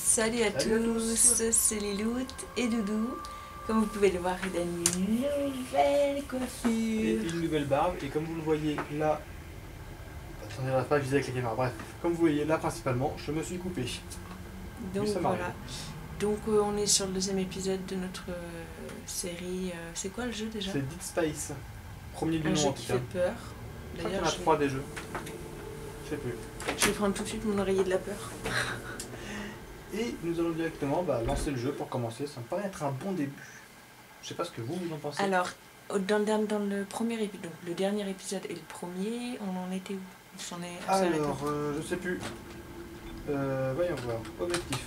Salut à tous, c'est Lilout et Doudou. Comme vous pouvez le voir, il a une nouvelle coiffure. Et une nouvelle barbe, et comme vous le voyez là, attendez, j'arrive pas à viser avec la caméra, bref, comme vous voyez là principalement, je me suis coupé. Donc voilà, donc on est sur le deuxième épisode de notre série, c'est quoi le jeu déjà? C'est Dead Space, premier du Un nom jeu en tout qui cas. fait peur. Je crois qu'il y en a 3 des jeux, je sais plus. Je vais prendre tout de suite mon oreiller de la peur. Et nous allons directement lancer le jeu pour commencer, ça me paraît être un bon début. Je sais pas ce que vous en pensez. Alors, dans le premier épisode, donc le dernier épisode et le premier, on en était où? On s'en est Alors, je sais plus. Voyons voir. Objectif.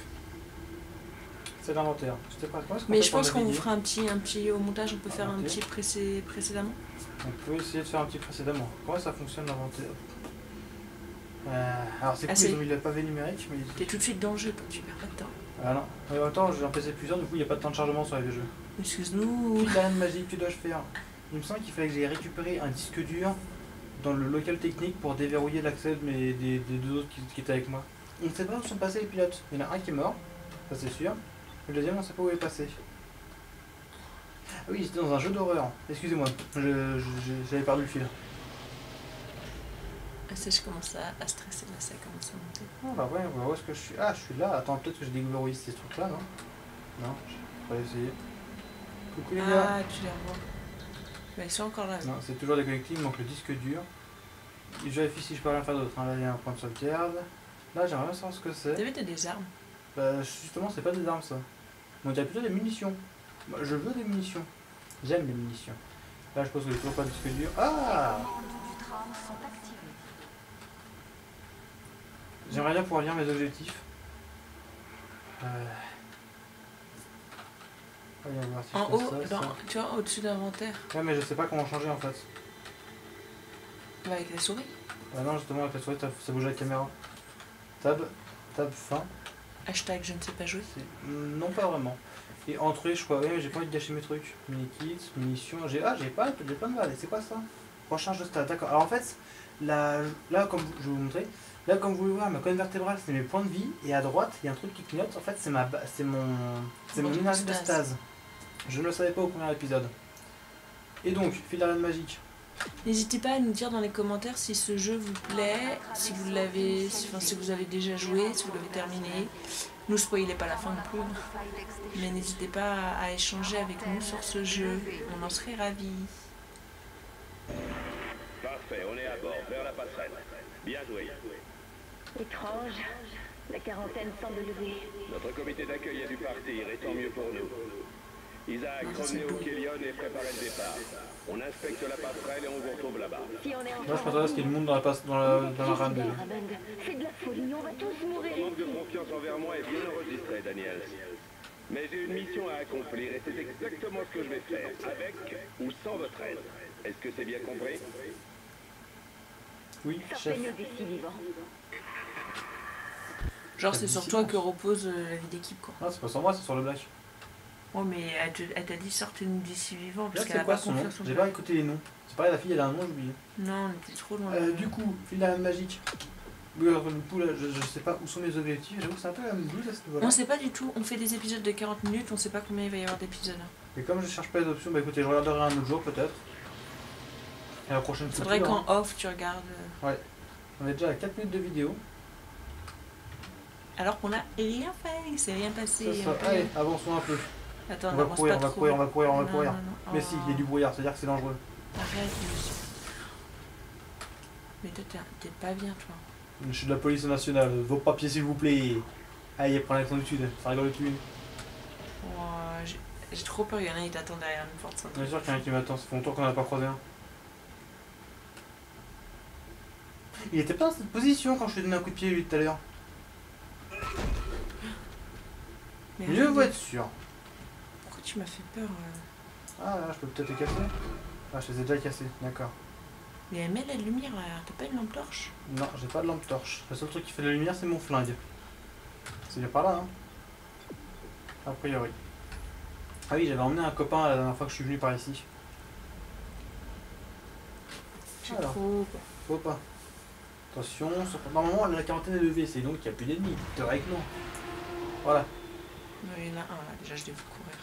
C'est l'inventaire. Je sais pas. Mais je pense qu'on vous fera un petit au montage, on peut faire un petit précédemment. On peut essayer de faire un petit précédemment. Comment ça fonctionne l'inventaire? Alors c'est cool, ils ont mis le pavé numérique, mais... T'es tout de suite dans le jeu, toi, tu perds pas de temps. Ah non, mais en même temps j'ai un PC puissant, du coup il n'y a pas de temps de chargement sur les jeux. Excuse-nous. Puis la magique, que dois-je faire? Il me semble qu'il fallait que j'aille récupérer un disque dur dans le local technique pour déverrouiller l'accès des deux autres qui étaient avec moi. On ne sait pas où sont passés les pilotes. Il y en a un qui est mort, ça c'est sûr. Le deuxième on ne sait pas où il est passé. Ah oui, j'étais dans un jeu d'horreur. Excusez-moi, j'avais perdu le fil. Ça, je commence à stresser, là, ça commence à monter. Oh bah ouais, on va voir où est-ce que je suis. Ah, je suis là. Attends, peut-être que j'ai déverrouillé ces trucs-là, non? Non, je vais essayer. Coucou les gars. Ah, tu les revois. Mais ils sont encore là. Non, c'est toujours déconnecté, il me manque le disque dur. Et je vérifie si je peux rien faire d'autre. Là, il y a un point de sauvegarde. Là, j'aimerais bien savoir ce que c'est. T'as des armes? Bah, justement, c'est pas des armes, ça. On dirait plutôt des munitions. Bah, je veux des munitions. J'aime les munitions. Là, je pense que j'ai toujours pas de disque dur. Ah! J'aimerais bien pouvoir lire mes objectifs. Voyons voir si en je haut, fais ça. tu vois, au-dessus de l'inventaire. Ouais, mais je sais pas comment changer en fait. Bah, avec la souris. Ah non, justement, avec la souris, ça bouge la caméra. Tab fin. Hashtag je ne sais pas jouer. Non, pas vraiment. Et entrée, je crois. Ouais, mais j'ai pas envie de gâcher mes trucs. Mini-kits, munitions. J'ai plein de balles. C'est quoi ça? Recharge de stats. D'accord. Alors en fait, là, comme je vais vous montrer. Là, comme vous pouvez voir, ma colonne vertébrale, c'est mes points de vie. Et à droite, il y a un truc qui clignote. En fait, c'est mon énergie de stase. Je ne le savais pas au premier épisode. Et donc, fil d'Ariane magique. N'hésitez pas à nous dire dans les commentaires si ce jeu vous plaît, si vous l'avez, si vous avez déjà joué, si vous l'avez terminé. Nous spoilez pas la fin non plus. Mais n'hésitez pas à échanger avec nous sur ce jeu. On en serait ravis. Parfait, on est à bord, vers la passerelle. Bien joué. Étrange, la quarantaine semble levée. Notre comité d'accueil a dû partir, et tant mieux pour nous. Isaac, revenez au Kélion et préparez le départ. On inspecte la passerelle et on vous retrouve là-bas. Si on est Moi, je m'attendais à ce qu'il y ait du monde dans la rame déjà. C'est de la folie, on va tous mourir. Ton manque de confiance envers moi est bien enregistré, Daniel. Mais j'ai une mission à accomplir et c'est exactement ce que je vais faire, avec ou sans votre aide. Est-ce que c'est bien compris? Oui, chef. Sortez-nous d'ici vivants. Genre c'est sur toi que repose la vie d'équipe quoi. Non, c'est pas sur moi, c'est sur le black. Oh mais elle t'a dit sortez-nous d'ici vivants parce qu'elle C'est a quoi pas son nom? confiance en J'ai toi. pas écouté les noms. C'est pareil, la fille elle a un nom, j'ai oublié. Non, on était trop loin. Du coup, fil d'Ariane magique. Oui, alors, du coup, là, je sais pas où sont mes objectifs. J'avoue que c'est un peu la même bouse à ce niveau-là. On sait pas du tout, on fait des épisodes de 40 minutes, on sait pas combien il va y avoir d'épisodes. Et comme je cherche pas les options, bah écoutez, je regarderai un autre jour peut-être. Et la prochaine fois. Faudrait qu'en off tu regardes. Ouais. On est déjà à 4 minutes de vidéo. Alors qu'on a rien fait, il s'est rien passé. Allez, avançons un peu. Attends, On va courir. Non. Mais si, il y a du brouillard, c'est-à-dire que c'est dangereux. Arrête, monsieur. Mais toi, t'es pas bien, toi. Je suis de la police nationale, vos papiers s'il vous plaît. Allez, prends l'accent du sud, ça rigole le cul. Oh, j'ai trop peur, il y en a, il t'attend derrière une porte. Bien sûr qu'il y en a qui m'attend, ça fait longtemps qu'on n'a pas croisé un. Il était pas dans cette position quand je lui ai donné un coup de pied lui tout à l'heure. Mieux vaut être sûr. Pourquoi tu m'as fait peur Ah là, je peux peut-être les casser. Ah, je les ai déjà cassés, d'accord. Mais elle met la lumière là, t'as pas une lampe torche? Non, j'ai pas de lampe torche. Le seul truc qui fait de la lumière, c'est mon flingue. C'est bien par là, hein. A priori. Ah oui, j'avais emmené un copain la dernière fois que je suis venu par ici. J'ai Alors. trop... Faut pas. Attention, normalement la quarantaine est levée, c'est donc qu'il n'y a plus d'ennemis, théoriquement. Voilà. Il y en a un là, déjà je l'ai vu courir.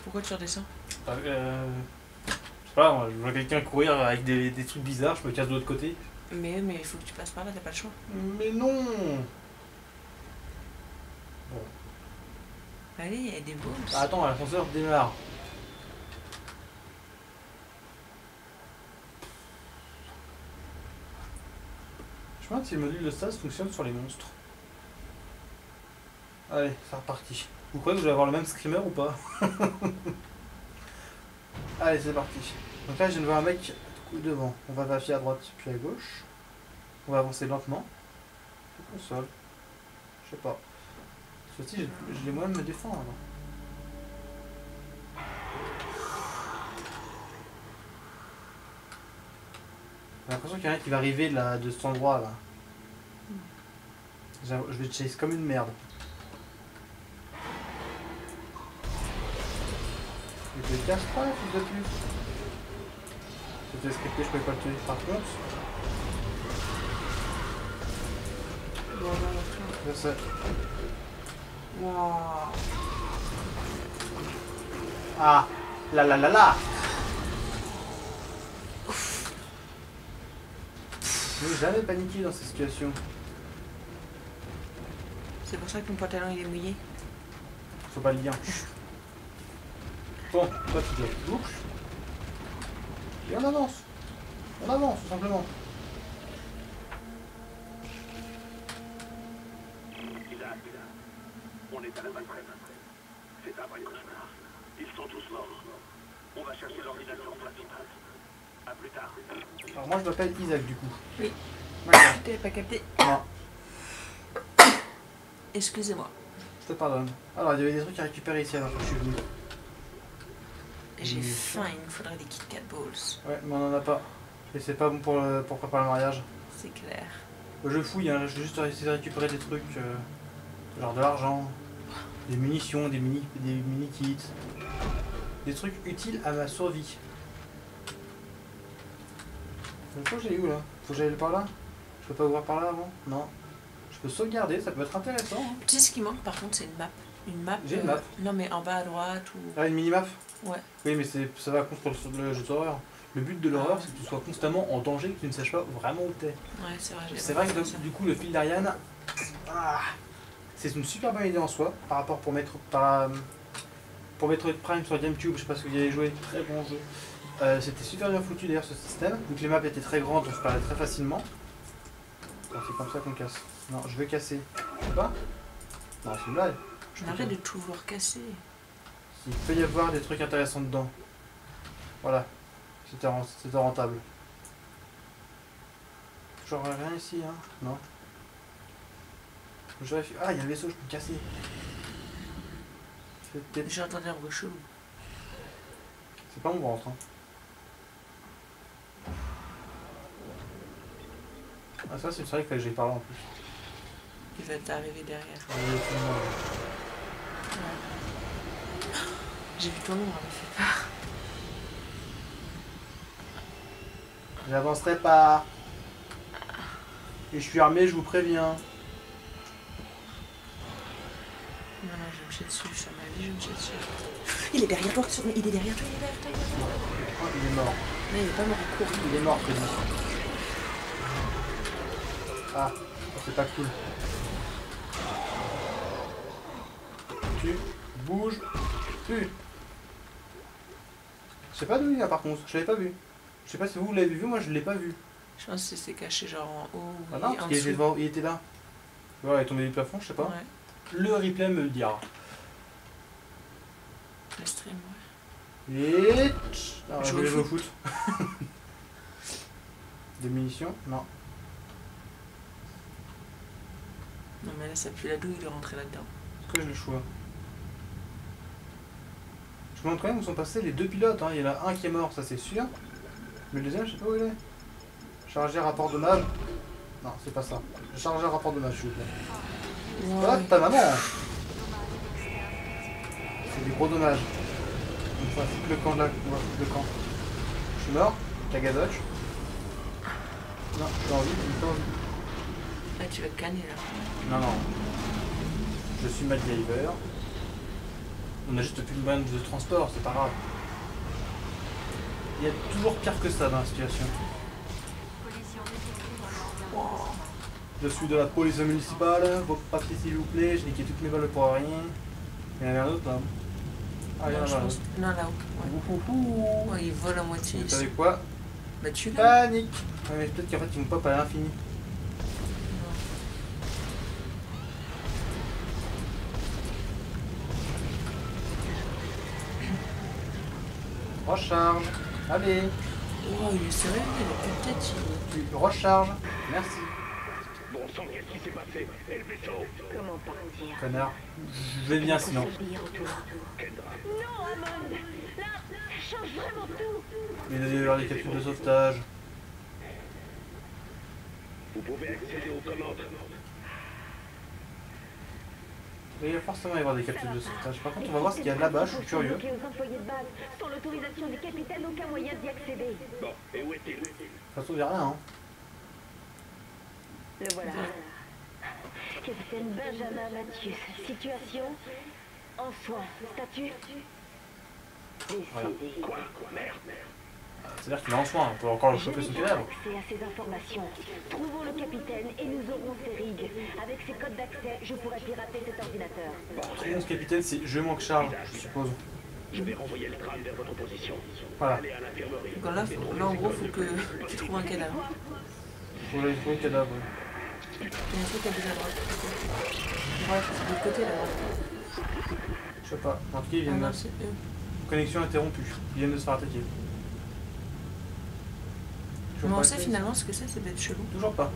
Pourquoi tu redescends? Je sais pas, moi, je vois quelqu'un courir avec des trucs bizarres, je me casse de l'autre côté. Mais il faut que tu passes par là, t'as pas le choix. Mais non. Allez, il y a des balls. Ah, attends, l'ascenseur démarre. Je me demande si le module de stas fonctionne sur les monstres. Allez, c'est reparti. Vous croyez que je vais avoir le même screamer ou pas? Allez, c'est parti. Donc là, je viens de voir un mec devant. On va vérifier à droite puis à gauche. On va avancer lentement. Console. Je sais pas. Ceci, j'ai les moyens de me défendre. J'ai l'impression qu'il y en a un qui va arriver là, de cet endroit là. Je vais te chase comme une merde. Il te casse pas, fils de pute. C'était scripté, je pouvais pas le tuer. Par contre. Je sais. Wow. Ah, là. Je n'ai jamais paniqué dans ces situations. C'est pour ça que mon pantalon il est mouillé. Faut pas le lien. Bon, toi tu dois bouche. Et on avance. On avance, tout simplement. On est à la Valvraigne. C'est un vrai cauchemar. Ils sont tous morts. On va chercher l'ordinateur principal. À plus tard. Alors moi je m'appelle Isaac du coup. Oui. D'accord. T'avais pas capté? Non, Excusez-moi. je te pardonne. Alors il y avait des trucs à récupérer ici alors que je suis venu. J'ai faim, il me faudrait des Kit Kat Balls. Ouais, mais on en a pas. Et c'est pas bon pour préparer le mariage. C'est clair. Je fouille, hein. Je vais juste essayer de récupérer des trucs, genre de l'argent, des munitions, des mini-kits, des trucs utiles à ma survie. Je crois que j'ai où là? Faut que j'aille par là? Je peux pas ouvrir par là avant? Non. Je peux sauvegarder, ça peut être intéressant. Hein. Tu sais ce qui manque par contre, c'est une map. Une map. J'ai une map. Non mais en bas à droite ou. Ah, une mini-map? Ouais. Oui, mais ça va contre le jeu d'horreur. Le but de l'horreur, c'est que tu sois constamment en danger, que tu ne saches pas vraiment où t'es. Ouais, c'est vrai. C'est vrai que du coup, le fil d'Ariane, c'est une super bonne idée en soi, par rapport pour Metroid Prime sur GameCube, je sais pas si vous y avez joué, très bon jeu. C'était super bien foutu d'ailleurs ce système, donc les maps étaient très grandes, on se parlait très facilement. C'est comme ça qu'on casse. Non, je vais casser. Quoi? Non, c'est une blague. Arrête de tout vouloir casser. Il peut y avoir des trucs intéressants dedans. Voilà. C'était rentable. Genre rien ici, hein? Non. Je vérifie. Ah, il y a un vaisseau, je peux me casser. J'ai entendu un bruit chelou. C'est pas mon ventre, hein. Ah, ça, c'est vrai qu'il fallait que j'aille par là en plus. Il va t'arriver derrière. Ouais. J'ai vu ton nom, ça me fait peur. J'avancerai pas. Et je suis armé, je vous préviens. Non, je vais me chier dessus, je suis à ma vie, je vais me chier dessus. Il est derrière toi, il est derrière toi, Oh, il est mort. Non, il est pas mort, il court. Il est mort, Freddy. Ah, c'est pas cool. Tu bouges plus. Je sais pas d'où il est par contre, je l'avais pas vu. Je sais pas si vous l'avez vu, moi je l'ai pas vu. Je pense que c'est caché genre en haut ou Ah non, parce qu'il était devant, il était là. Ouais, il est tombé du plafond, je sais pas. Ouais, Le replay me le dira. le stream, ouais. Et... Ah, Je je joue vais au jouer au foot. Des munitions? Non. Non mais là ça pue la douille de rentrer là-dedans. Est-ce que j'ai le choix? Je me demande quand même où sont passés les deux pilotes, hein. Il y en a un qui est mort, ça c'est sûr. Mais le deuxième, je sais pas où il est. Charger rapport dommage. Non, c'est pas ça. Charger rapport dommage, s'il vous plaît. Voilà, ta maman. C'est des gros dommages. Donc ça fout le camp de la... On va foutre le camp. Je suis mort. Kagadoch. Non, j'ai envie, j'ai pas envie. Là, tu vas canner là. Non, non. Je suis MacGyver. On a juste plus de moyens de transport, c'est pas grave. Il y a toujours pire que ça dans la situation. Je suis de la police municipale, vos papiers s'il vous plaît, j'ai niqué toutes mes balles pour rien. Il y en a un autre là. Ah, il y en a je un pense... autre. Non, là-haut. Ouais. Ouais, il vole à moitié. Vous savez quoi? Bah, tu l'as. Panique! Ouais, mais peut-être qu'en fait ils vont pop à l'infini. Recharge. Allez, Oh, il est sérieux, il a plus de tête. tu recharges. Merci. Bon sang, qu'est-ce qui s'est passé? Et le vaisseau? Comment partir? Connard. Je vais bien sinon. Kendra. Non, Hammond! Là, ça change vraiment tout! Il doit y avoir des capsules de sauvetage. Vous pouvez accéder aux commandes. Il va forcément y avoir des capsules de sauvetage. Par contre, on va voir ce qu'il y a là-bas, je suis curieux. Aux employés de base, sans l'autorisation du capitaine, aucun moyen d'y accéder. Bon, et où est-il? De toute façon, il n'y a rien. Hein. Le voilà. Capitaine Benjamin Mathius. Situation en soins. Statut décédé. Quoi? Merde. C'est-à-dire qu'il est en soin, on peut encore le Je choper son n'ai pas cadavre. accès à ces informations. Trouvons le capitaine et nous aurons ses rigs. Avec ses codes d'accès, je pourrai pirater cet ordinateur. Trouvons ce capitaine, c'est je manque charge, je suppose. Je vais renvoyer le tram vers votre position. Voilà. Allez à l'infirmerie. Donc là, en gros, faut que tu trouves un cadavre. Faut aller trouver le cadavre. Il y a un truc à gauche à droite. Droite, c'est de l'autre côté là. Je sais pas. En tout cas, ils Ah viennent non, de... c'est eux. Connexion interrompue. Ils viennent de se faire attaquer. Mais on sait finalement ce que c'est bête chelou. Toujours pas.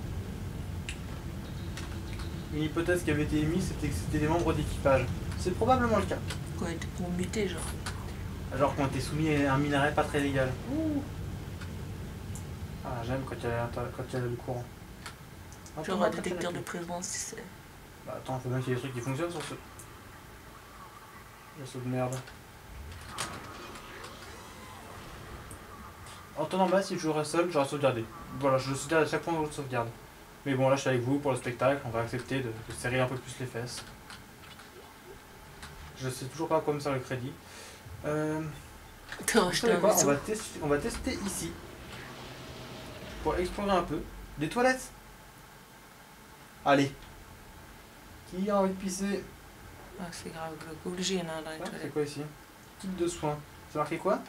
Une hypothèse qui avait été émise, c'était que c'était des membres d'équipage. C'est probablement le cas. Quand on était pour muter, genre. Alors qu'on était soumis à un minerai pas très légal. Ouh. Ah, j'aime quand il y a le courant. Genre un détecteur de présence, si c'est. Bah attends, faut bien qu'il y ait des trucs qui fonctionnent sur ce... Le saut de merde. En temps normal, si je jouerais seul, j'aurais sauvegardé. Voilà, je sauvegarde à chaque point où je sauvegarde. Mais bon, là je suis avec vous pour le spectacle, on va accepter de serrer un peu plus les fesses. Je sais toujours pas à quoi me sert le crédit. T'as Vous racheté savez un quoi, vaisseau. on va tester ici. Pour explorer un peu. Des toilettes. Allez. Qui a envie de pisser? Ah, c'est grave, le obligé, il y en a un dans les Ah, c'est toilettes. quoi ici? Kit de soins. C'est marqué quoi?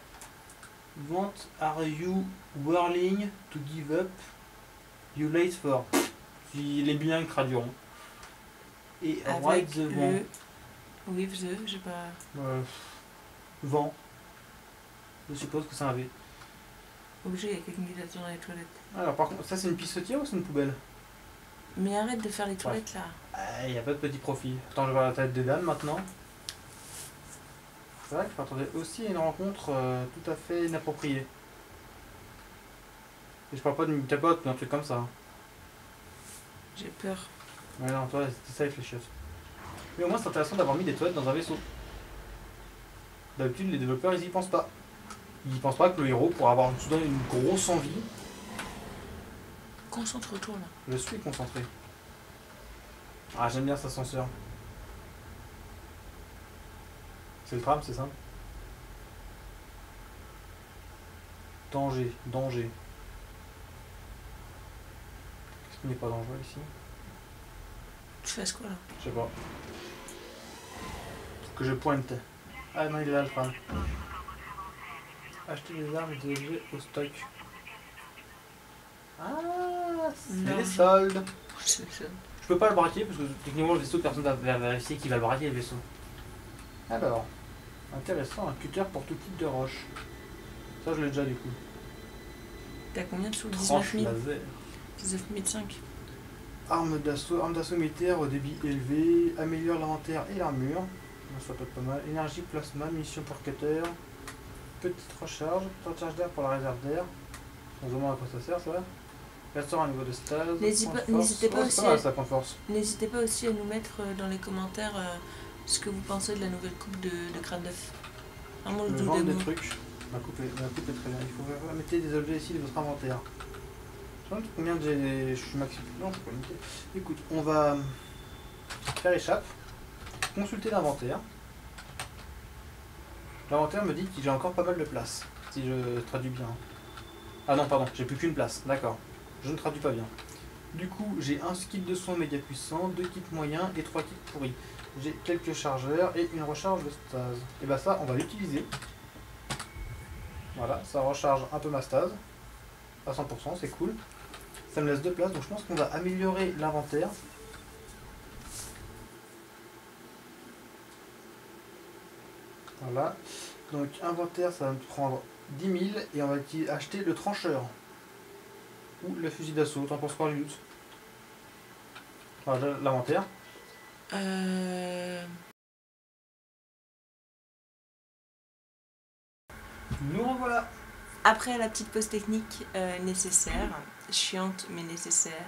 Want are you willing to give up you late for? Si les bilingues traduiront. Et Avec ride the vent. le... With the, j'ai pas... Vent. Je suppose que c'est un V. Obligé, il y a quelqu'un qui attend dans les toilettes. Alors par contre, ça c'est une pissotière ou c'est une poubelle? Mais arrête de faire les toilettes là. Il n'y a pas de petit profit. Attends, je vais voir la tête des dames maintenant. C'est vrai que je m'attendais aussi à une rencontre tout à fait inappropriée. Et je parle pas d'une capote ou d'un truc comme ça. J'ai peur. Ouais, non, toi, c'était safe les chiottes. Mais au moins, c'est intéressant d'avoir mis des toilettes dans un vaisseau. D'habitude, les développeurs, ils y pensent pas. Ils pensent pas que le héros pourra avoir soudain une grosse envie. Concentre-toi là. Je suis concentré. Ah, j'aime bien cet ascenseur. C'est le tram, c'est ça? Danger, danger. Qu'est-ce qui n'est pas dangereux ici? Tu fais quoi là? Je sais pas. Faut que je pointe. Ah non, il est là le tram. Acheter des armes et des objets au stock. Ah, c'est Non, les je- soldes. C'est ça. Je peux pas le braquer parce que techniquement le vaisseau, personne va vérifier qui va le braquer le vaisseau. Alors, intéressant, un cutter pour tout type de roche. Ça je l'ai déjà du coup. T'as combien de sous? 19 Tranche 000? laser. 19 500. Arme d'assaut militaire au débit élevé, améliore l'inventaire et l'armure. Ça peut être pas mal. Énergie plasma, munitions pour cutter. Petite recharge, recharge d'air pour la réserve d'air. On se demande à quoi ça sert ça. Restaure un niveau de stase. N'hésitez pas aussi à... ça, point de force. N'hésitez pas aussi à nous mettre dans les commentaires ce que vous pensez de la nouvelle coupe de crâne d'œuf. Vraiment le Je vais doux vendre des d'amour. trucs. Ma coupe est très bien. Il faut mettre des objets ici de votre inventaire. Je me demande combien je suis maxi. Non, c'est pas limité. Écoute, on va faire échappe, consulter l'inventaire. L'inventaire me dit que j'ai encore pas mal de place, si je traduis bien. Ah non, pardon, j'ai plus qu'une place, d'accord. Je ne traduis pas bien. Du coup, j'ai un kit de soins méga puissant, 2 kits moyens et 3 kits pourris. J'ai quelques chargeurs et une recharge de stase. Et bah ça, on va l'utiliser. Voilà, ça recharge un peu ma stase. À 100%, c'est cool. Ça me laisse 2 places, donc je pense qu'on va améliorer l'inventaire. Voilà. Donc inventaire, ça va me prendre 10 000 et on va acheter le trancheur. Ou le fusil d'assaut, t'en penses quoi, Lutte? Voilà l'inventaire. Nous revoilà. Après la petite pause technique nécessaire, chiante mais nécessaire,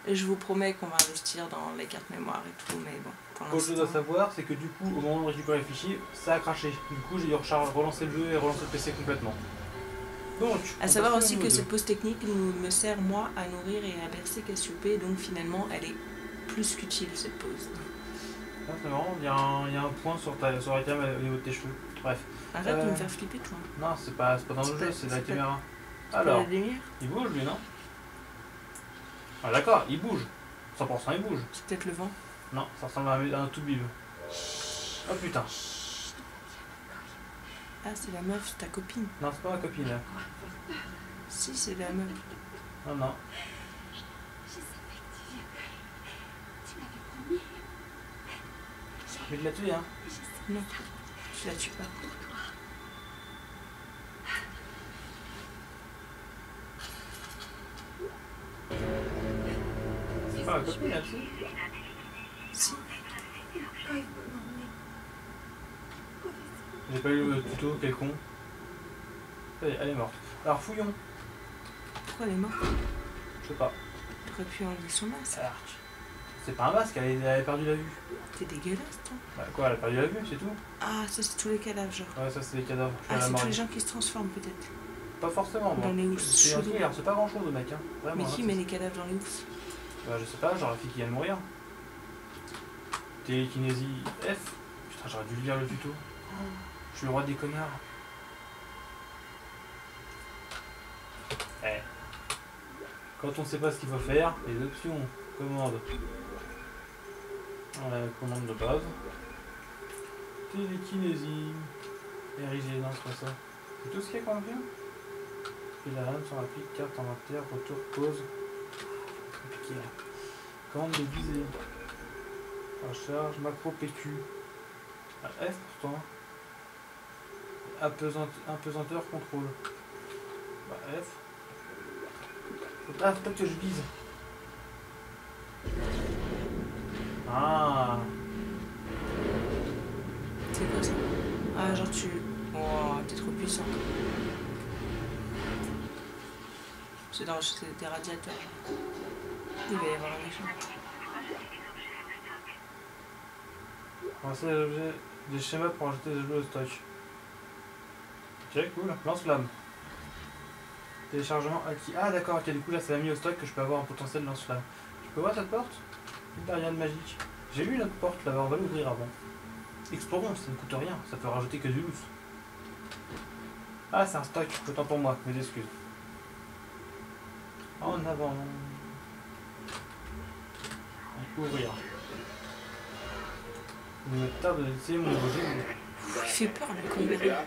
je vous promets qu'on va investir dans les cartes mémoire et tout, mais bon, pour Autre chose à savoir, c'est que du coup, au moment de récupérer les fichiers, ça a craché. Du coup, j'ai dû relancer le jeu et relancer le PC complètement. Donc, à savoir aussi que cette pause technique me sert moi à nourrir et à bercer Cassiopée, donc finalement elle est plus qu'utile cette pause. Ah, c'est marrant, il y a un point sur la caméra au niveau de tes cheveux. Bref. Arrête de me faire flipper toi. Non, c'est pas dans le jeu, c'est la caméra. La Alors, lumière. il bouge lui, non? Ah d'accord, il bouge. 100% il bouge. C'est peut-être le vent. Non, ça ressemble à un tout bib. Oh putain. Ah, c'est la meuf, c'est ta copine. Non, c'est pas ma copine là. Si, c'est la meuf. Non, non. Je vais te la tuer, hein. Non, je la tue pas. C'est pas ma copine là-dessus. Si. J'ai pas eu le tuto, quel con. Elle est morte. Alors fouillons. Pourquoi elle est morte? Je sais pas. T'aurais pu enlever son masque. Alors, c'est pas un masque, elle a perdu la vue. T'es dégueulasse, toi. Bah quoi, elle a perdu la vue, c'est tout. Ah, ça c'est tous les cadavres, genre. Ouais, ça c'est des cadavres. Ah, c'est tous les gens qui se transforment, peut-être. Pas forcément, moi. Dans les housses. C'est un truc, c'est pas grand chose, mec. Hein. Vraiment, Mais qui hein, met les cadavres dans les housses? Bah, je sais pas, genre la fille qui vient de mourir. Télékinésie F. Putain, j'aurais dû lire le tuto. Je suis le roi des connards. Eh. Quand on sait pas ce qu'il faut faire, les options. Commande. Voilà, commande de base. Télékinésie. Érigé, non, c'est pas ça. C'est tout ce qu'il y a quand même. Et la lame sur applique, carte inventaire, retour, pause. Compliqué là. Commande de visée. Recharge, macro PQ. Ah, F pourtant. Apesanteur, contrôle. Bah F. Ah, faut pas que je vise. Ah. C'est quoi ça? Ah, genre tu... Oh, t'es trop puissant. C'est des radiateurs. Il va y avoir un méchant. Ramasser des objets, des schémas pour ajouter des objets au stock. Ok, cool. Lance-flamme. Téléchargement acquis. Ah d'accord, ok, du coup là ça l'a mis au stock que je peux avoir un potentiel lance-flamme. Je peux voir cette porte? Une barrière magique. J'ai vu notre porte là-bas, on va l'ouvrir avant. Explorons, ça ne coûte rien, ça peut rajouter que du loot. Ah c'est un stock, autant pour moi, mes excuses. En avant. Ouvrir. Il me tarde de laisser mon nouveau jeu. Il fait peur le con. Vous êtes là?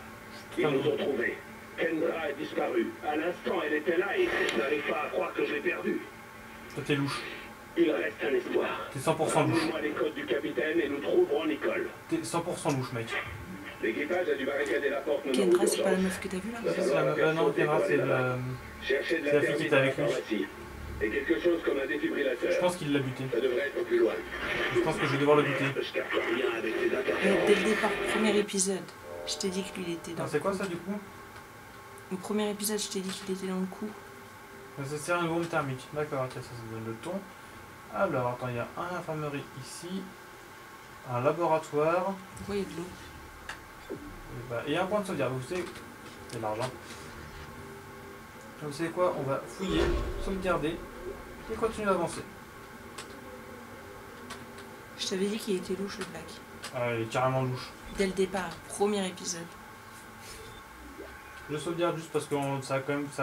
Ils nous ont trouvés. Kendra a disparu. À l'instant, elle était là et je n'arrive pas à croire que je l'ai perdue. Toi t'es louche. Il reste un espoir. T'es 100% louche. Rappelez-moi les codes du capitaine et nous trouverons Nicole. T'es 100% louche mec. L'équipage a dû barricader la porte. Kendra, c'est pas la meuf que t'as vue là? C'est la meuf. Non, Kendra, c'est Cherchez de c'est la fille qui était avec lui. Et quelque chose comme un défibrillateur. Je pense qu'il l'a buté. Ça devrait être plus loin. Je pense que je vais devoir le buter. Je capte rien avec ces Dès interférences. le départ, premier épisode, je t'ai dit que lui il était dans Ah, c'est quoi ça du coup? le premier épisode, je t'ai dit qu'il était dans le coup. Ça sert une bombe thermique. D'accord, ok, ça donne le ton. Alors, attends, il y a un infirmerie ici. Un laboratoire. Pourquoi il y a de l'eau? Et un point de sauvegarde. Vous savez, c'est de l'argent. Vous savez quoi? On va fouiller, sauvegarder et continuer à avancer. Je t'avais dit qu'il était louche le Black. Ah, il est carrément louche. Dès le départ, premier épisode. Je sauvegarde juste parce que ça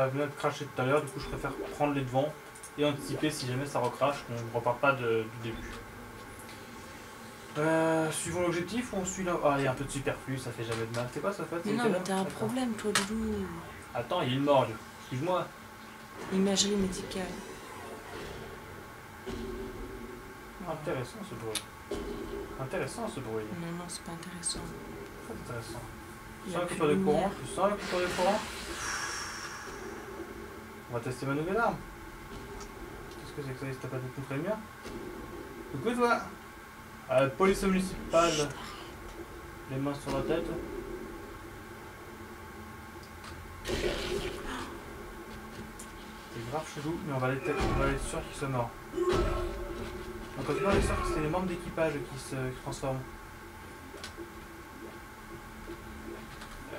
venait de cracher tout à l'heure, du coup je préfère prendre les devants et anticiper si jamais ça recrache, qu'on ne repart pas du début. Suivons l'objectif ou on suit là? Ah, il y a un peu de superflu, ça fait jamais de mal. C'est quoi ça fait? Mais non, mais t'as un problème, toi, Doudou. Attends, il y a une morgue. Excuse-moi. Imagerie médicale. Intéressant ce bruit. Intéressant ce bruit. Non, non, c'est pas intéressant. Très intéressant. Il Tu y a sens la plus coupure de de courant? lumière. Tu sens la coupure de courant? On va tester ma nouvelle arme. Qu'est-ce que c'est que ça? Il se tape pas beaucoup très bien. Coucou toi! Police municipale. Les mains sur la tête. C'est grave chelou, mais on va aller être sûr qu'ils sont morts. Donc quand tu vois, sûr que c'est les membres d'équipage qui se transforment.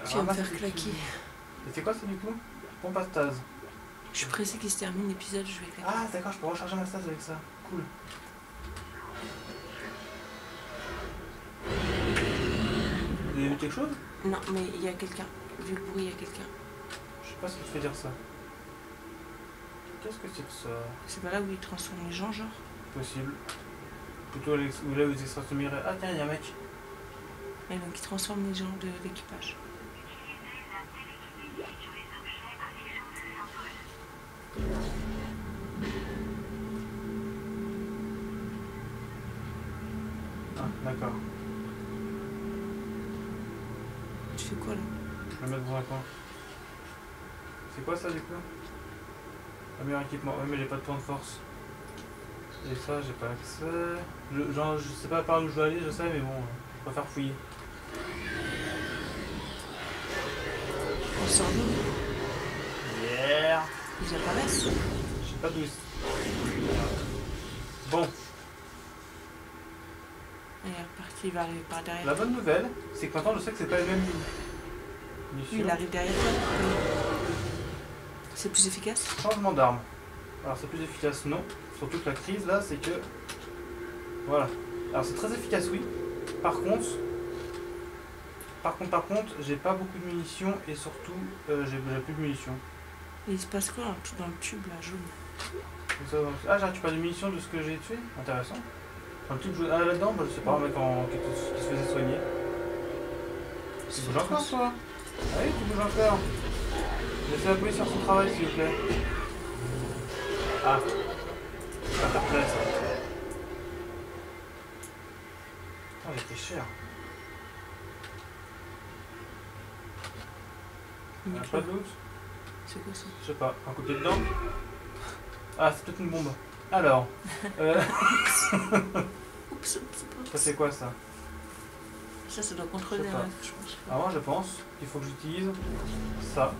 Tu vas me faire claquer. Et c'est quoi ça du coup? Pompe à stase. Je suis pressée qu'il se termine l'épisode, je vais claquer. Ah d'accord, je peux recharger ma stase avec ça. Cool. Vous avez vu quelque chose? Non, mais il y a quelqu'un. Vu le bruit, il y a quelqu'un. Je sais pas ce qui te fait dire ça. Qu'est-ce que c'est que ça? C'est pas là où ils transforment les gens, genre? Possible. Plutôt là où les extraterrestres miraient. Ah tiens, il y a un mec. Et donc ils transforment les gens de l'équipage. Ah, d'accord. Tu fais quoi là? Je vais le mettre dans un coin. C'est quoi ça du coup? Un meilleur équipement. Ouais, mais j'ai pas de point de force. Et ça, j'ai pas accès. Je sais pas par où je dois aller, je sais, mais bon, je préfère fouiller. On sort d'où? Yeah! Ils apparaissent? Je sais pas d'où ils... Bon, Il est reparti, il va arriver par derrière. la bonne nouvelle, c'est que maintenant je sais que c'est pas les mêmes Lui, munitions. il arrive derrière toi. C'est plus efficace? Changement d'arme. Alors c'est plus efficace, non. Surtout que la crise là, c'est que... Voilà. Alors c'est très efficace, oui. Par contre, j'ai pas beaucoup de munitions et surtout, j'ai plus de munitions. Et il se passe quoi dans le tube là, jaune? Ah, j'ai récupéré des munitions de ce que j'ai tué. Intéressant. Dans le tube jaune. Ah, là-dedans, bah, je sais pas, un mec qui se faisait soigner. Tu bouges encore, toi? Ah oui, tu bouges encore. Laissez la police faire son travail, s'il vous plaît. Ah. Ça fait plaisir, ça. Oh, il était cher. Mais Pas de loot? c'est quoi ça? Je sais pas. Un coup de pied dedans? Ah, c'est peut-être une bombe. Alors. Oups, Ça c'est quoi ça? Ça doit contrôler Je sais un pas. œuf, je pense. Alors moi je pense qu'il faut que j'utilise ça.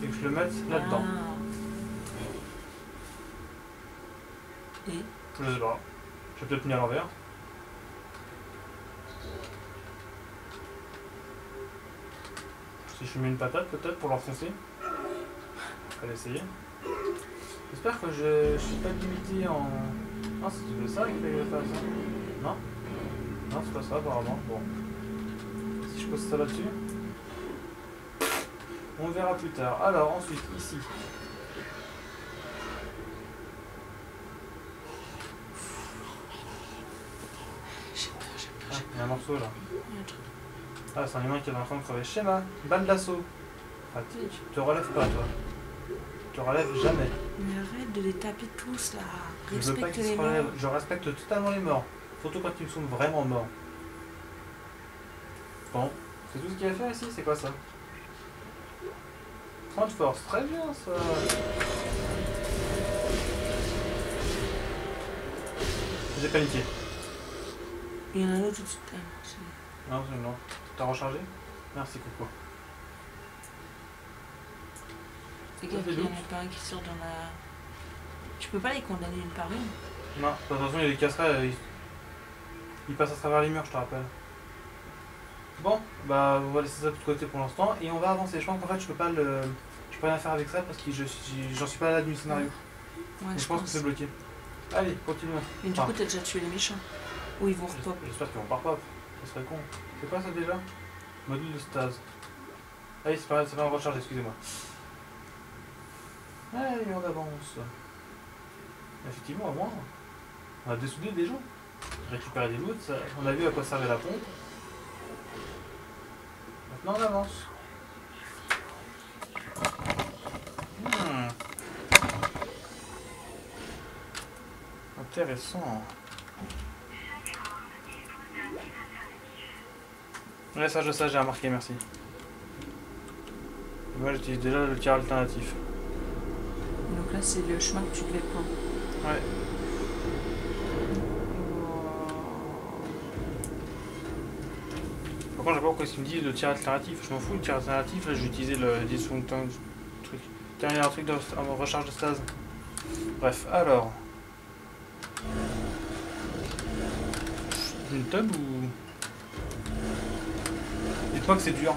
Et que je le mette là-dedans. Ah. Et Je sais pas. Je vais peut-être tenir à l'envers. Si je mets une patate peut-être pour l'enfoncer. On va l'essayer. J'espère que je suis pas limité en... Non, c'est ça qu'il fallait faire ça. Non? Non, c'est pas ça apparemment. Bon. Si je pose ça là-dessus. On verra plus tard. Alors ensuite, ici. Ah, il y a un morceau là. il y a un truc. Ah, c'est un humain qui est dans la train de crever. Schéma, balle d'assaut. Pratique. Te relève pas, toi. Te relève jamais. Mais arrête de les taper tous là. Je veux pas Respecte qu'ils les se relèvent. morts. Je respecte totalement les morts. Surtout quand ils sont vraiment morts. Bon, c'est tout ce qu'il y a à faire ici. C'est quoi ça? 30 force. Très bien ça. J'ai paniqué. Il y en a un autre tout de suite. Ah, non, c'est- Non, c'est non. T'as rechargé? Merci, Coco. Fais gaffe, des il y en doutes. a pas un qui sort dans la... Tu peux pas les condamner une par une. Non, de toute façon, il les casserait. Il passe à travers les murs, je te rappelle. Bon, bah, on va laisser ça de côté pour l'instant et on va avancer. Je pense qu'en fait, je Je peux rien faire avec ça parce que j'en suis pas là du scénario. Ouais, Je pense que c'est bloqué. Allez, continuons. Et du coup, t'as déjà tué les méchants. Ou ils vont repop. J'espère qu'ils vont pas pop. Ce serait con. C'est quoi ça déjà? Module de stase. Ah oui, c'est pas en recharge, excusez-moi. Allez, on avance. Effectivement, au moins, on a dessoudé des gens. Récupérer des loots, on a vu à quoi servait la pompe. Maintenant, on avance. Intéressant. Ouais, ça, j'ai remarqué, merci. Et moi, j'utilise déjà le tir alternatif. Donc là, c'est le chemin que tu devais prendre. Ouais. Par contre, je sais pas pourquoi il me dit le tir alternatif. Je m'en fous, le tir alternatif, là, j'ai utilisé le disjonctant truc. Tiens, il y a un truc de recharge de stase. Bref, alors. Une tub ou. Dites-moi que c'est dur.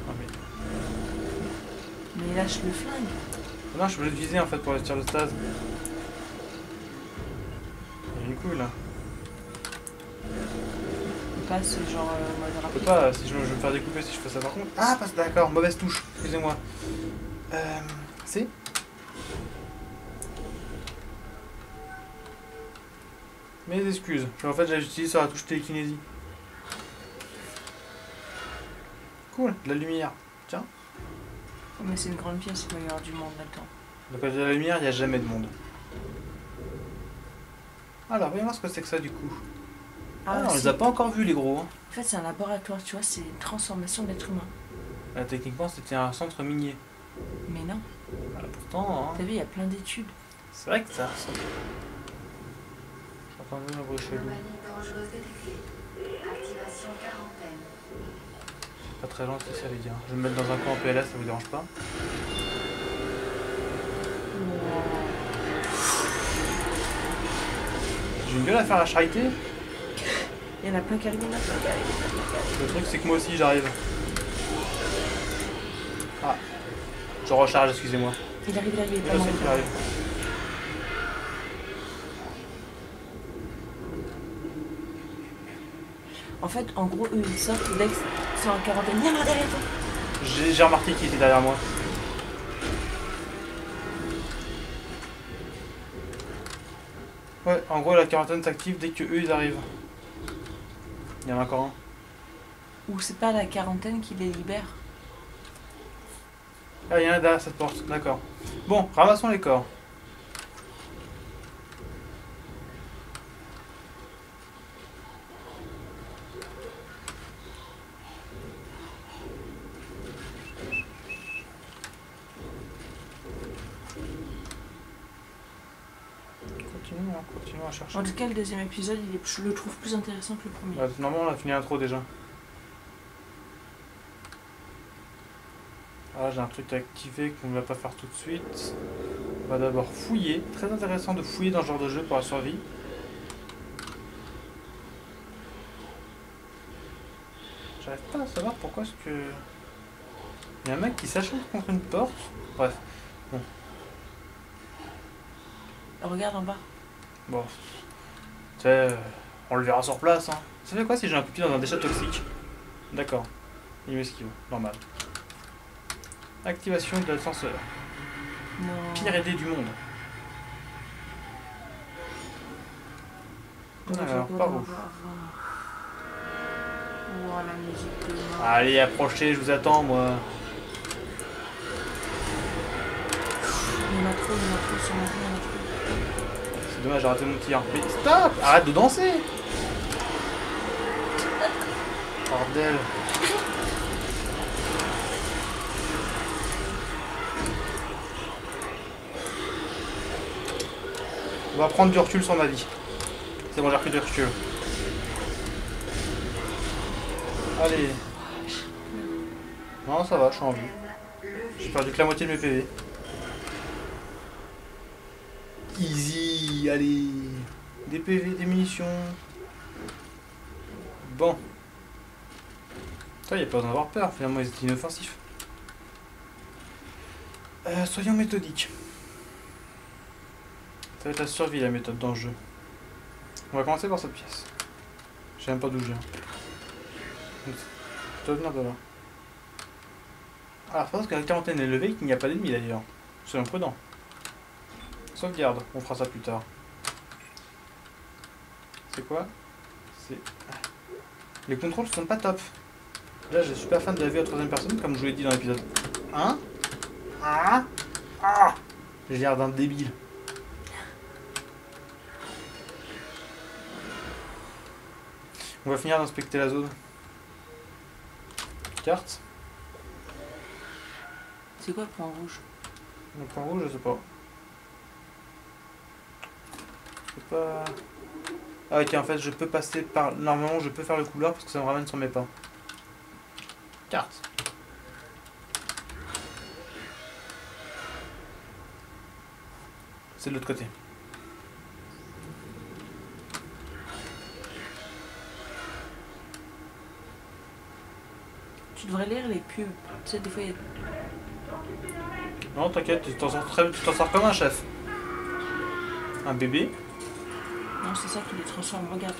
Ah, Mais lâche le flingue. non, je suis obligé de viser en fait pour le tir de stase. Il y a une couille là. On passe genre mode Je rapide. peux pas, si je vais me faire découper si je fais ça par contre. Ah, d'accord, mauvaise touche, excusez-moi. C'est Mes excuses. En fait, j'ai utilisé sur la touche télékinésie. Cool, de la lumière. Tiens. Oh, mais c'est une grande pièce, il va y avoir du monde là-dedans. Donc, quand il y a de la lumière, il n'y a jamais de monde. Alors, voyons voir ce que c'est que ça du coup. Ah, on les a pas encore vus les gros. Hein. En fait, c'est un laboratoire, tu vois, c'est une transformation d'être humain. Techniquement, c'était un centre minier. Mais non. Pourtant, hein. T'as vu, il y a plein d'études. C'est vrai que ça ressemble. J'entends un bruit chelou. Pas très gentil, ça veut dire. Je vais me mettre dans un coin en PLS, ça vous dérange pas? J'ai une gueule à faire la charité. Il y en a plein qui arrivent, Le truc, c'est que moi aussi, j'arrive. Ah. Je recharge, excusez-moi. Il arrive, il est pas Je mal. sais qu'il arrive. En fait, en gros, eux, ils sortent, Lex, ils sont en quarantaine. Viens, derrière toi. J'ai remarqué qu'il était derrière moi. Ouais, en gros, la quarantaine s'active dès que eux ils arrivent. Il y en a encore un. Ou c'est pas la quarantaine qui les libère. Ah, il y en a derrière cette porte, d'accord. Bon, ramassons les corps. Continuons à chercher. En tout cas, le deuxième épisode, je le trouve plus intéressant que le premier. Bah, normalement, on a fini l'intro déjà. Ah, j'ai un truc à activer qu'on ne va pas faire tout de suite. On va d'abord fouiller. Très intéressant de fouiller dans ce genre de jeu pour la survie. J'arrive pas à savoir pourquoi est-ce que... Il y a un mec qui s'acharne contre une porte. Bref. Bon. Regarde en bas. Bon. Tu sais, on le verra sur place. Hein. Ça fait quoi si j'ai un coup de pied dans un déchet toxique? D'accord. Il m'esquive. Normal. Activation de l'ascenseur. Non. Pire idée du monde. Alors, par où? Oh, la musique de mort. Allez, approchez, je vous attends, moi. Il y en a trop sur ma vie, il y en a trop. C'est dommage, j'ai raté mon tir. Mais stop! Arrête de danser! Bordel. On va prendre du recul sur ma vie. C'est bon, j'ai repris du recul. Allez. Non, ça va, je suis en vie. J'ai perdu que la moitié de mes PV. Easy, allez. Des PV, des munitions. Bon. Ça, il n'y a pas besoin d'avoir peur, finalement, ils étaient inoffensifs. Soyons méthodiques. Ça va être la survie la méthode dans le jeu. On va commencer par cette pièce. Je sais même pas d'où je viens. Ça doit venir de là. Alors, je pense que la quarantaine est levée et qu'il n'y a pas d'ennemis d'ailleurs. Soyons prudents. Sauvegarde, on fera ça plus tard. C'est quoi? C'est... Les contrôles sont pas top. Là, je suis pas fan de la vue à troisième personne, comme je vous l'ai dit dans l'épisode 1. J'ai l'air d'un débile. On va finir d'inspecter la zone. Carte. C'est quoi le point rouge? Le point rouge, je sais pas. Je sais pas... Ah ok, en fait, je peux passer par... Normalement, je peux faire le couloir parce que ça me ramène sur mes pas. Carte. C'est de l'autre côté. Tu devrais lire les pubs. Tu sais, des fois, il y a... Non, t'inquiète, tu t'en sors comme un chef. Un bébé. Non, c'est ça qui les transforme. Regarde.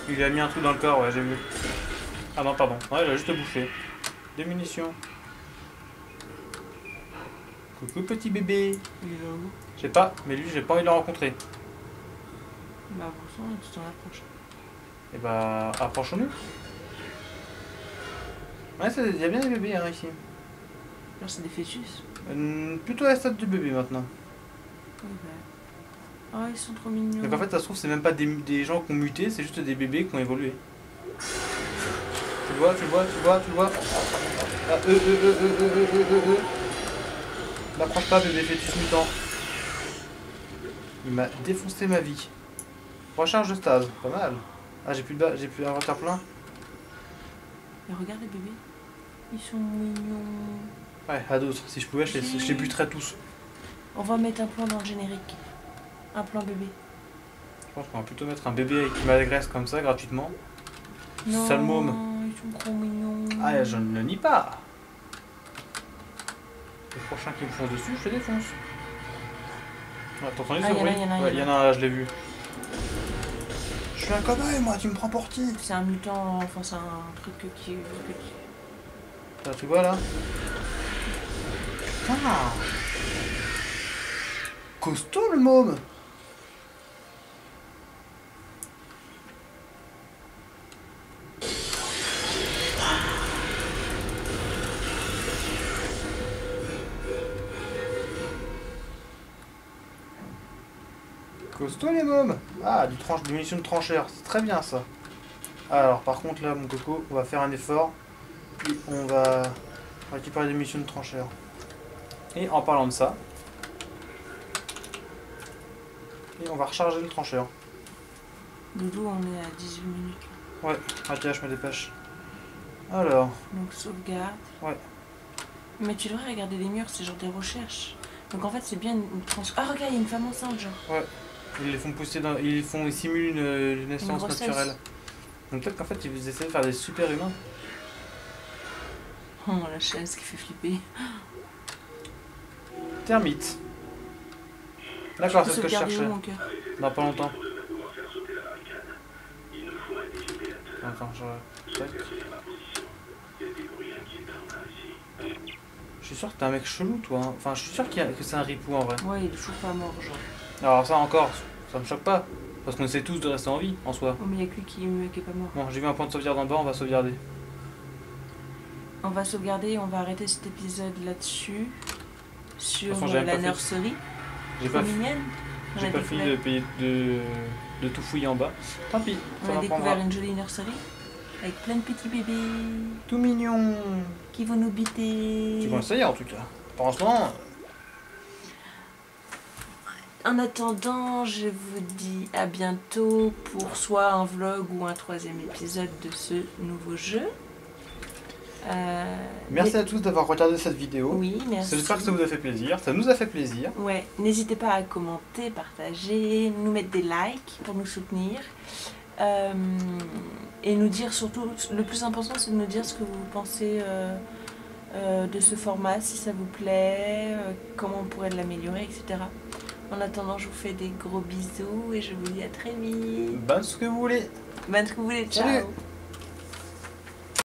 Il lui a mis un truc dans le corps, ouais, j'ai vu. Ah non, pardon. Ouais, il a juste bouffé. Des munitions. Coucou petit bébé. Il est là où? Je sais pas, mais lui, j'ai pas envie de le rencontrer. Bah, pourtant, tu t'en approches. Et bah, approchons-nous. Ouais, il y a bien des bébés hein, ici. Là, c'est des fœtus. Plutôt à la stade du bébé maintenant. Oui, bah. Oh, ils sont trop mignons. Donc en fait, ça se trouve, c'est même pas des gens qui ont muté, c'est juste des bébés qui ont évolué. Tu le vois, tu le vois, tu le vois, tu le vois. Ah, N'approche pas, bébé fœtus mutant. Il m'a défoncé ma vie. Recharge de stase, pas mal. Ah, j'ai plus d'inventaire plein. Mais regarde les bébés. Ils sont mignons. Ouais, à d'autres. Si je pouvais, je les buterais tous. On va mettre un plan dans le générique. Un plan bébé. Je pense qu'on va plutôt mettre un bébé qui m'agresse comme ça, gratuitement. Non, Sale môme. ils sont trop mignons. Ah, je ne le nie pas. Les prochains qui me font dessus, je les défonce. Ouais, t'as entendu ce bruit? Ouais, il y en a un là, je l'ai vu. Je suis un cobaye, moi, tu me prends pour qui? C'est un mutant, enfin c'est un truc qui... Là, tu vois là? Putain! Costaud le môme! Costaud les mômes! Ah, des munitions de trancheur, c'est très bien ça. Alors, par contre, là, mon coco, on va faire un effort. Puis on va récupérer des munitions de trancheur. Et en parlant de ça, et on va recharger le trancheur. Doudou, on est à 18 minutes. Ouais, ok, je me dépêche. Alors. Donc sauvegarde. Ouais. Mais tu devrais regarder les murs, c'est genre des recherches. Donc en fait, c'est bien une Ah, regarde, il y a une femme enceinte, genre. Ouais. Ils les font pousser dans. Ils simulent une naissance naturelle. Donc peut-être qu'en fait, ils essaient de faire des super humains. Oh, la chaise qui fait flipper. Termites. D'accord, c'est ce que je cherchais. Mon cœur. Dans pas longtemps. Attends, je suis sûr que t'es un mec chelou, toi. Hein. Enfin, je suis sûr que c'est un ripou en vrai. Ouais, il est toujours pas mort, genre. Alors ça encore, ça me choque pas. Parce qu'on essaie tous de rester en vie, en soi. Oh, mais il y a que lui qui est pas mort. Bon, j'ai vu un point de sauvegarde en bas, on va sauvegarder. On va sauvegarder, on va arrêter cet épisode là-dessus. Sur façon, la nurserie. J'ai pas mignonne. J'ai pas fini de tout fouiller en bas. Tant pis. On a découvert une jolie nurserie avec plein de petits bébés. Tout mignons. Qui vont nous biter. Qui vont essayer en tout cas. Pour l'instant. En attendant, je vous dis à bientôt pour soit un vlog ou un 3e épisode de ce nouveau jeu. Merci à tous d'avoir regardé cette vidéo. Oui, merci. J'espère que ça vous a fait plaisir. Ça nous a fait plaisir. Ouais, n'hésitez pas à commenter, partager, nous mettre des likes pour nous soutenir. Et nous dire surtout, le plus important c'est de nous dire ce que vous pensez de ce format, si ça vous plaît, comment on pourrait l'améliorer, etc. En attendant, je vous fais des gros bisous et je vous dis à très vite. Ben, ce que vous voulez. Ben, ce que vous voulez, ciao. Salut.